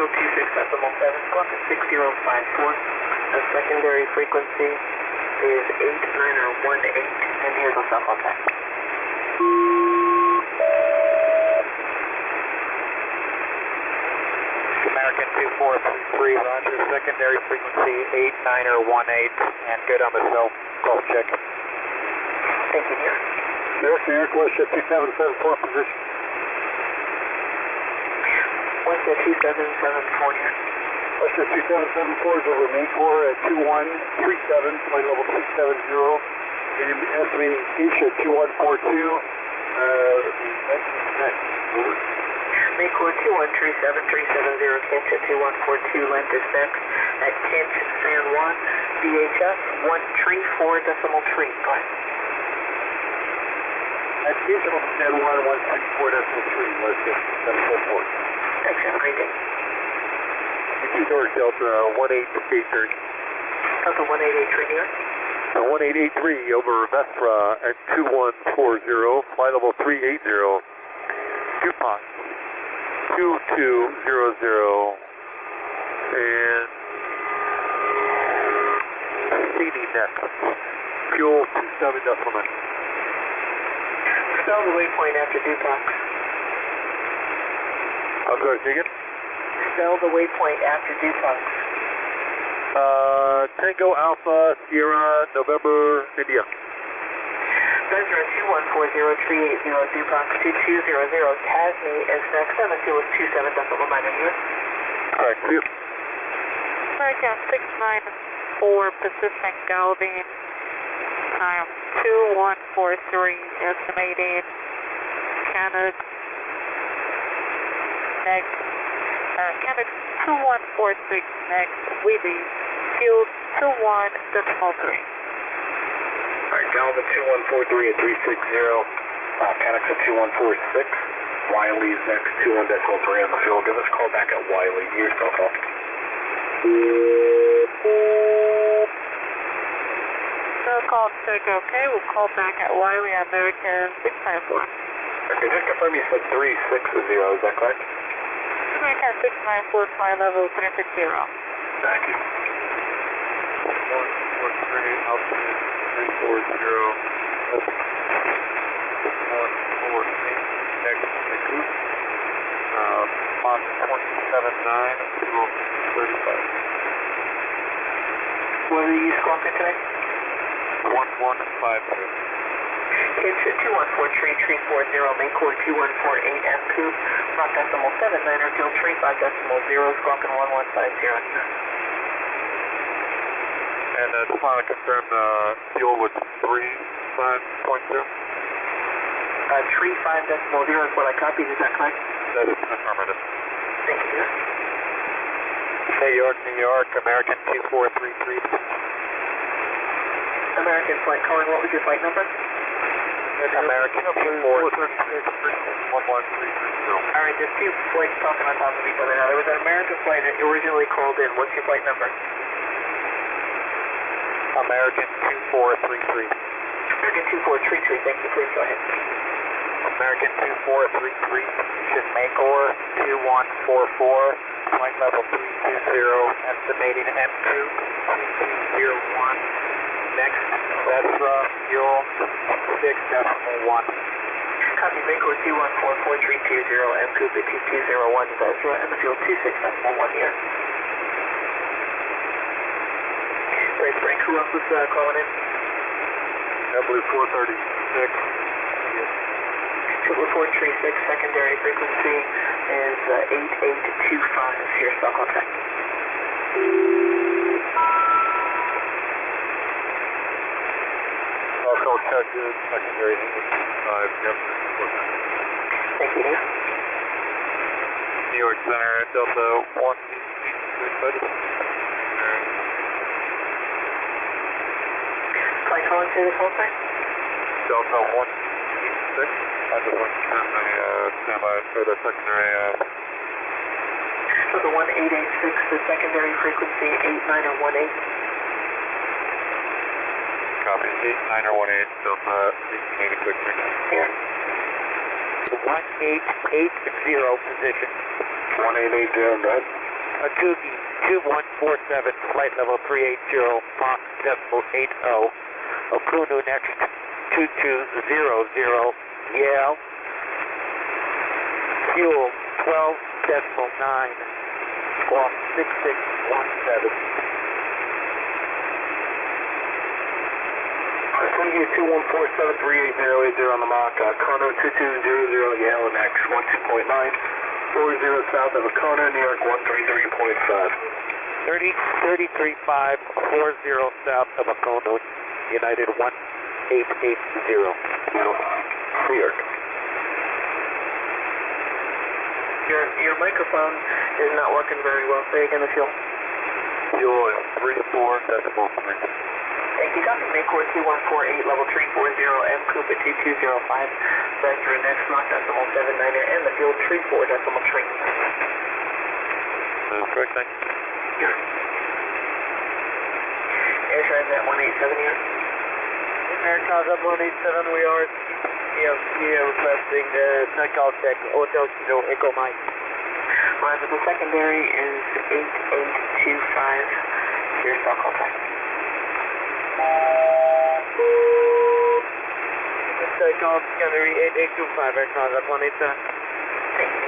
field 26.7, squawk at 6054. The secondary frequency is 8918, and here's the cell phone tag. American 2433, roger, secondary frequency 8918, and good on the cell check. Thank you, dear. American Aircraft 2774, position. What's the 2774 here? Western 2774 is over MWARA at 2137, flight level 270, and estimating Keisha at 2142. Over. MWARA 2137370, Kinch at 2142, length is 6 at Kinch, San Juan, VHF 134.3. Go ahead. At Keisha, San Juan 134.3, West 744. Thanks, have a great day. North Delta 1883. Delta 1883 here. 1883 over Vestra at 2140, flight level 380, DuPont 2200, and CD next, fuel 27.9. Spell the waypoint after DuPont. I'm sorry, say again? Spell the waypoint after DuPont. Tango Alpha Sierra November India. Vesra 2140380, DuPont 2200, Tasney is next, and the fuel is 27.9 here. Correct, see you. American 694 Pacific Galvin, time 2143, estimating Canada next. Canada 2146 next, we leave field 21.3. Alright, Galvin 2143 at 360, Canucks at 2146, Wiley's next, 21.3 on the field. Give us a call back at Wiley, your cell phone. So call check okay, we'll call back at Wiley, American 694. Okay, just confirm you said 360, is that correct? American 694, flight level 360. Thank you. 143 Alpha 340, 148, next Vancouver, Mach 27.9, fuel 35. What are you squawking today? 1152. Kinch at 2143340, MWARA 2148 MQ, Mach decimal 79er, field 35.0, squawking 1150 here. And just want to confirm the fuel was 35.0? 35.0 is what I copied, is that correct? That is affirmative. Thank you, dear. New York, American 2433. American flight calling, what was your flight number? American 2433. 11330. Alright, there's two flights talking on top of each other now. There was an American flight that originally called in. What's your flight number? American 2433. American 2433, thank you. Please go ahead. American 2433, should MWARA 2144, flight level 320, estimating M2 2201. Next, Vestra, fuel 6.1. Copy, MWARA 2144320, M2 2201, Vesra, and the fuel 26.1 here. Great, Frank, who else was calling in? I believe 436. Triple 436, secondary frequency is 8825. Here's cell contact. Also check is secondary 85. Yep. Thank you, dear. New York Center, Delta 1886. Flight calling to the phone sign? Delta 186. I just want to turn my standby for the secondary. So the 1886, the secondary frequency 8918. Copy. 8918, Delta 1886. Here. 1880 position. 1880, go ahead. Akugi 2147, flight level 380, Mach decimal 80. Okunu next 2200, Yale. Fuel 12.9, squawk 6617. Akugi 2147-38080 on the Mach, Kono 2200, Yale next 12.9, 40 south of Kono, New York 133.5. 335, 40 south of Okono, United 1880. New York. Your microphone is not working very well. Say again the fuel. Fuel is 34.3. Thank you. Copy. Maycore 2148, level 340, M Coupa 2205. Vector next Mach decimal 79er, and the fuel 34.3. Correct, thank you. Air Transat 187 here. Air Transat 187, we are requesting technical check, Hotel Kilo Echo Mike. Roger, the secondary is 8825. Here's cell call time. Takeoff secondary 8825, Air Transat 187. Thank you.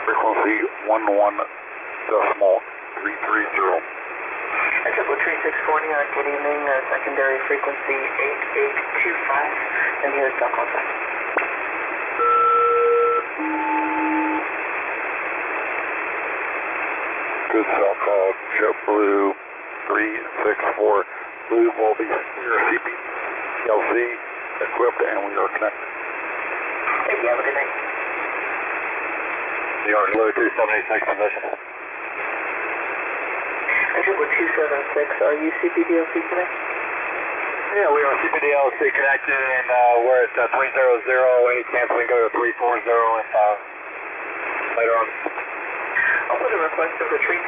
Frequency 11.330. That's Triple 3640, good evening, secondary frequency 8825, and here's cell call time. Good cell call, JetBlue 364, Blue will be your CPLC equipped, and we are connected. Thank you, have a good night. New York, Blue 2786 position. Triple 276, are you CPDLC today? Yeah, we are CPDLC connected, and we're at 300, any chance we can go to 340 if later on. I'll put a request for 340,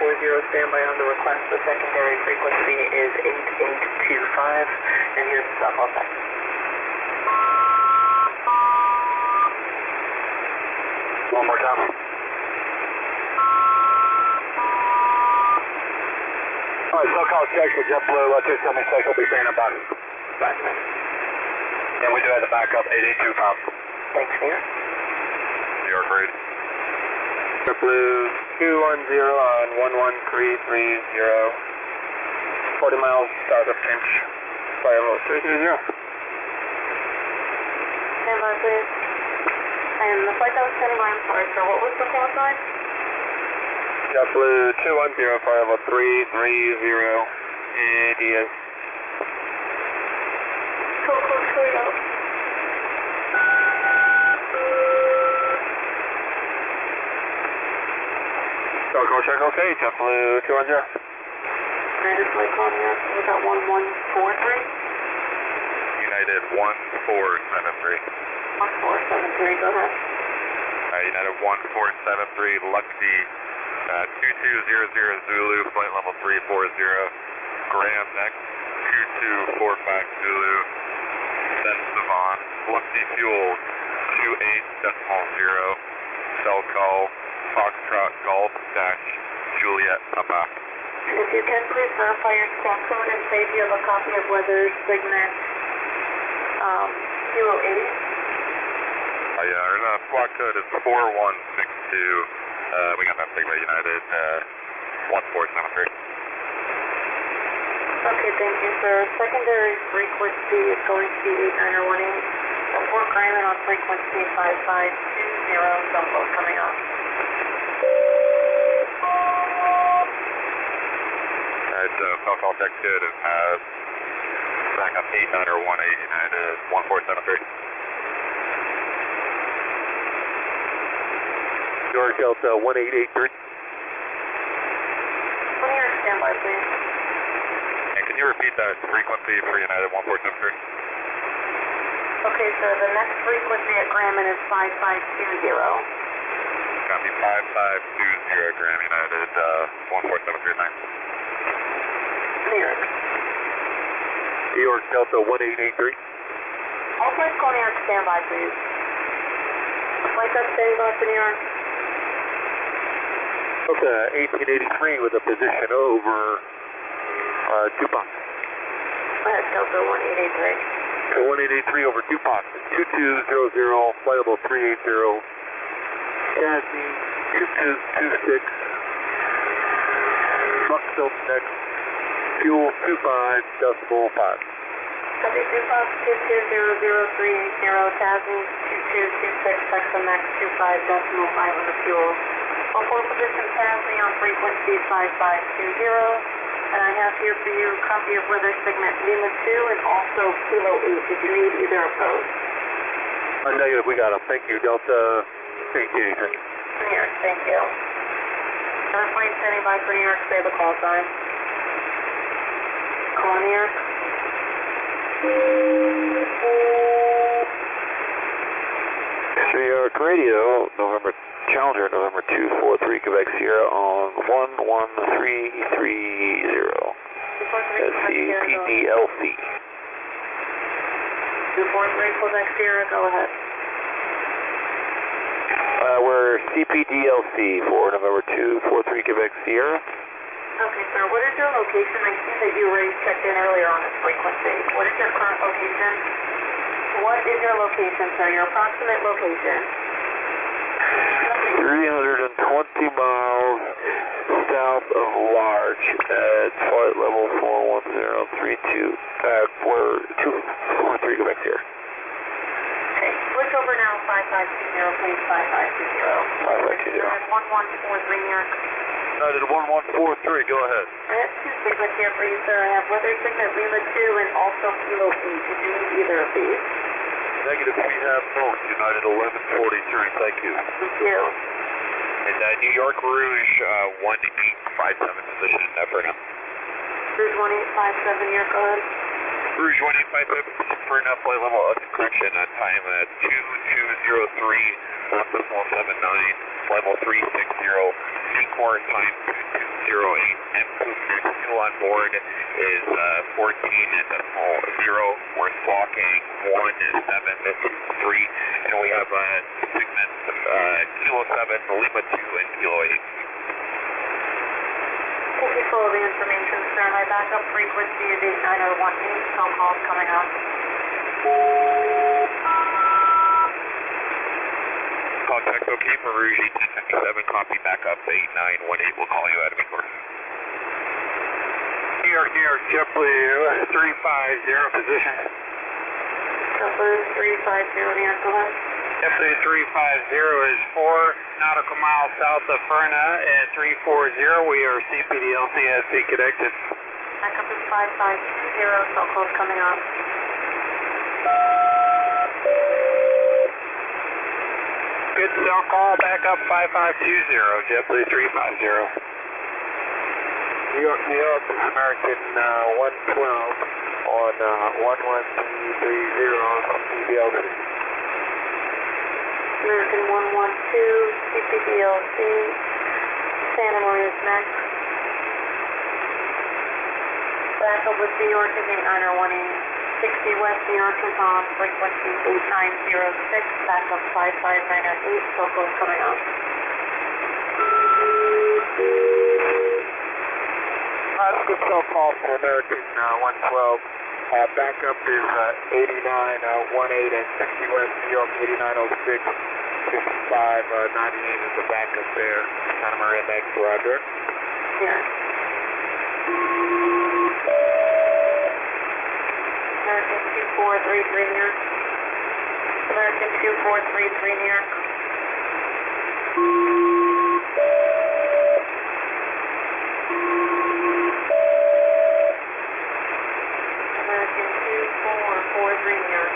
standby on the request. The secondary frequency is 8825, and here's the cell call time. One more time. All right, cell call check for JetBlue 276 will be standing by. Bye. And we do have the backup 8825. Thanks, Mayor. New York read. JetBlue 210 on 11330, 40 miles south of Finch, flight level 330. Stand by, please. And the flight that was standing by, I'm sorry, sir, what was the call sign? JetBlue 210, flight level 330, and he is Code close, Toledo. cell call check okay, JetBlue 210. United flight call here, was that 1143? United 1473. 1473, go ahead. United 1473, Luxy 2200 Zulu, flight level 340. Graham next, 2245 Zulu, then Savant. Luxy fuel 28.0, cell call Foxtrot Golf dash Juliet Papa. If you can, please verify your squawk code and say if you have a copy of weather segment 080. Yeah, our squawk code is 4162. We got that Sigma United 1473. Okay, thank you, sir. Secondary frequency is going to be 8918. Fort Grayman on frequency 5520, jumbo coming up. Alright, cell call check good and has backup 8918 United 1473. York Delta 1883. 20 years standby, please. And can you repeat that frequency for United 1473? Okay, sir, the next frequency at Grayman is 5520. Copy 5520 Graham United 14739. New York. New York Delta 1883. All flights call New York standby, please. Flight that's standing by for New York. Delta 1883 with a position over DuPont. Delta 1883. 1883 over DuPont. 2200, flight level 380. Casney 2226. Truck tilt next. Fuel 25.5. Copy DuPont 2200-380, Tasney 2226, Texas next 25.5 on the fuel. All four position Tasney on frequency 5520. And I have here for you a copy of weather segment Lima 2 and also Kilo 8. Did you need either of those? Negative, we got them. Thank you, Delta 1883. New York, thank you. Another plane standing by for New York, say the call sign. Call New York. New York Radio, Challenger, November 243, Quebec Sierra on 11330. CPDLC. 243 Quebec Sierra, go ahead. We're CPDLC for November 243, Quebec Sierra. Okay, sir. What is your location? I see that you already checked in earlier on this frequency. What is your current location? What is your location, sir? Your approximate location? 320 miles south of Large at flight level 41032. We're 243 Quebec Sierra. Okay, switch over now, 5520, please, 5520. 5520. 1143 New York. United 1143, go ahead. I have two segments here for you, sir. I have weather segment Lima 2 and also Kilo 8. Did you need either of these? Negative, we have both. United 1143, thank you. Thank you. And New York Rouge 1857 position in Inferno. Rouge 1857, New York, go ahead. Rouge 1857 Inferno, flight level correction on time at 2203, decimal 79, flight level 360, Seacourse time 2208, and fuel on board is 14.0. We're squawking 1753, and we have segments Kilo 7, Lima 2, and Kilo 8. Thank you for all the information, sir. My backup frequency is 89018. Phone calls coming up. Contact okay for Rouge 1857, copy backup 8918. We'll call you out of Ecuador. New York, JetBlue 350, position. JetBlue 350, New York, go ahead. JetBlue 350 is 4 nautical miles south of Ferna at 340. We are CPDLC SC connected. Backup is 5520, phone calls coming up. Good cell call, backup 5520, JetBlue 350. New York, American 112 on 11330 CPDLC. American 112, CPDLC, Santa Maria's next. Backup with New York is 89018. 60 West New York is on frequency 8906, backup 55908, local coming up. That's a good cell call for American 112. Backup is 8918 at 60 West New York, 8906, 5598 is the backup there. Santa Maria next, Roger. Yeah. American 2433 New York. American 2433 New York. American 2443 New York.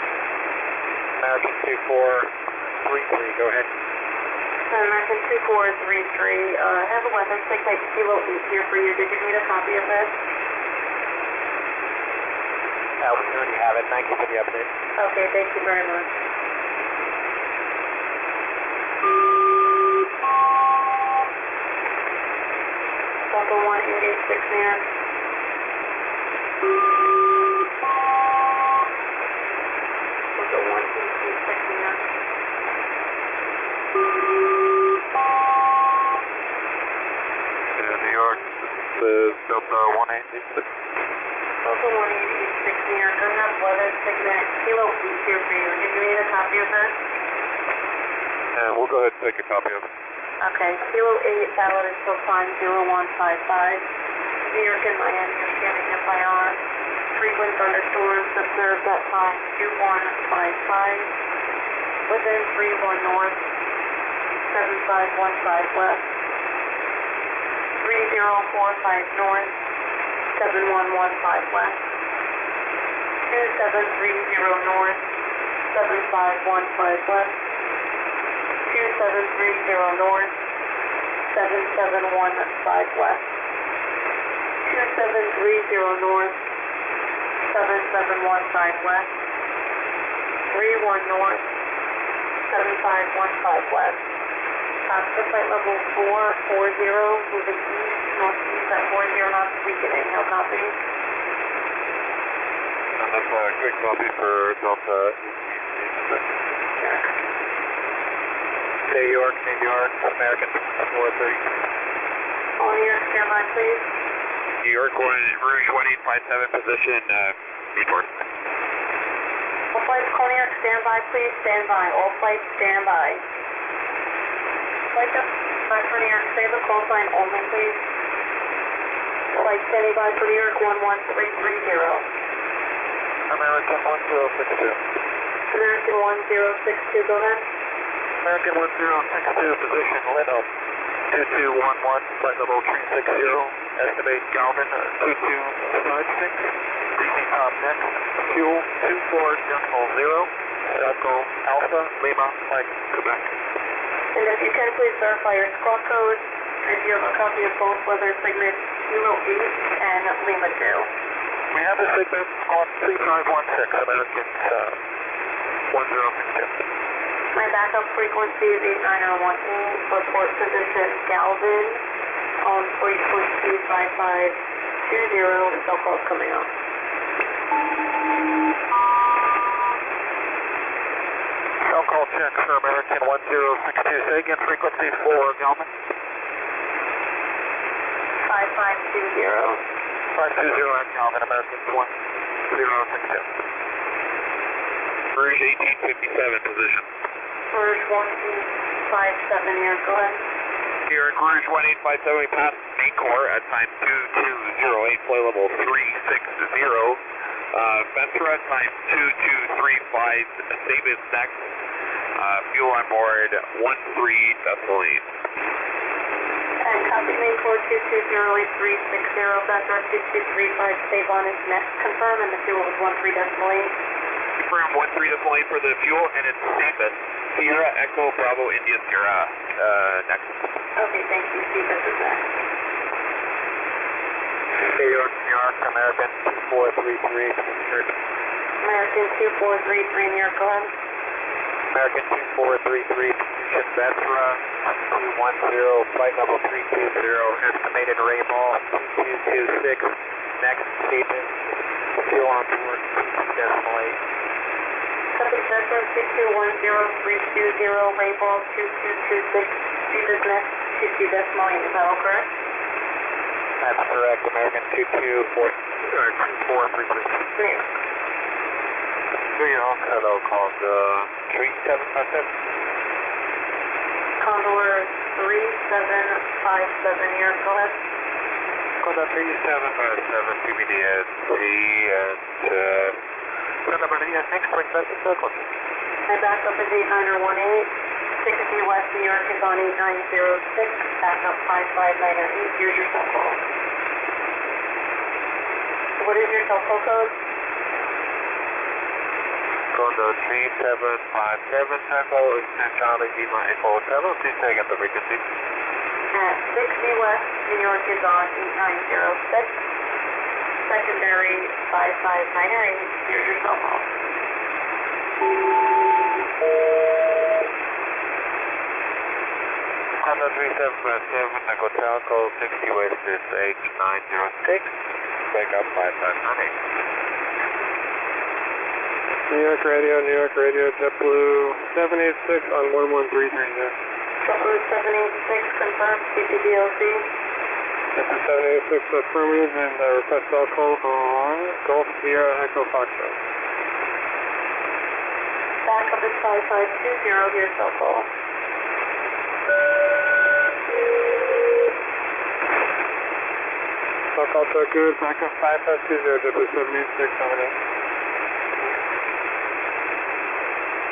American 2433, go ahead. American 2433, I have a weather segment Kilo 8 here for you. Did you need a copy of this? We already have it. Thank you for the update. Okay, thank you very much. Delta 1886 New York. Delta 1886 New York. York. This is Delta 1886. Delta 1886 New York, I have weather segment Kilo 8 here for you. Did you need a copy of this? And we'll go ahead and take a copy of it. Okay, Kilo 8, valid until time 0155. New York and Miami are scanning FIR. Frequent thunderstorms observed at time 2155. Within 31 north, 7515 west. 3045 north, 7115 west. 2730 north, 7515 west. 2730 north, 7715 west. 2730 north, 7715 west. 31 north, 7515 west. Oscar flight level 440, moving east, northeast at 40 knots, weakening. No copy. And that's a quick copy for Delta 1886. New York, American 430. All New York, stand by, please. New York, Rouge 1857, position, report. All flights, call New York, stand by, please. Stand by. All flights, stand by. Flight up, back for New York, save the call sign only, please. Flight standing by for New York, 11330. American 1062. American 1062, go ahead. American 1062, position Lino 2211, flight level 360, estimate Galvin 2256, briefing top next, fuel 24.0, Echo Alpha, Lima, Mike, Quebec. And if you can, please verify your squawk code, if you have a copy of both weather segments Kilo 8 and Lima 2. We have the segment on 3516, American 1062. My backup frequency is 89018, report position Galvin on frequency 5520, cell calls coming up. Cell call check for American 1062, say again frequency for Galvin. 5520. 520 at Galvin, American 1062. Rouge 1857, position. Rouge 1857 here, go ahead. New York, Rouge 1857, we passed main core at time 2208, flight level 360. Ventura time 2235, save is next. Fuel on board 13.8. And copy main core 2208-360, Ventura 2235, save on is next. Confirm, and the fuel is 13.8. Confirm 13.8 for the fuel, and it's Stephen. Sierra Echo Bravo India Sierra, next. Okay, thank you. Stephen is next. New York, American 2433, American 2433, New York, go ahead. American 2433, position Ventura 210, flight level 320, estimated rainfall 2226, next Stephen, fuel on board 2.8. Copy Ventura 2210-320, rainfall 2226, Stephen's next 22.8, is that all correct? That's correct, American 2433. New York. New York, hello, called 3757. Condor 3757, New York, go ahead. Called 3757, PBDSC, and next bring back the circle. My backup is 8918. 60 West New York is on 8906. Backup 5598. Here's your cell call. What is your cell phone code? Code 3757, Echo, and Charlie Lima Echo Hotel. Please take up the frequency. At 60 West New York is on 8906. Secondary 5598. Here's your cell phone. Honda 3757, Echo Telco, 60 West is 8906, back up 5598. New York Radio, JetBlue 786 on 11330. JetBlue 786, confirmed, CPDLC. 786 affirmative, and request cell call on Golf Sierra Echo Foxtrot. Backup is 5520, here's cell call. Cell call check good, backup 5520, W 786,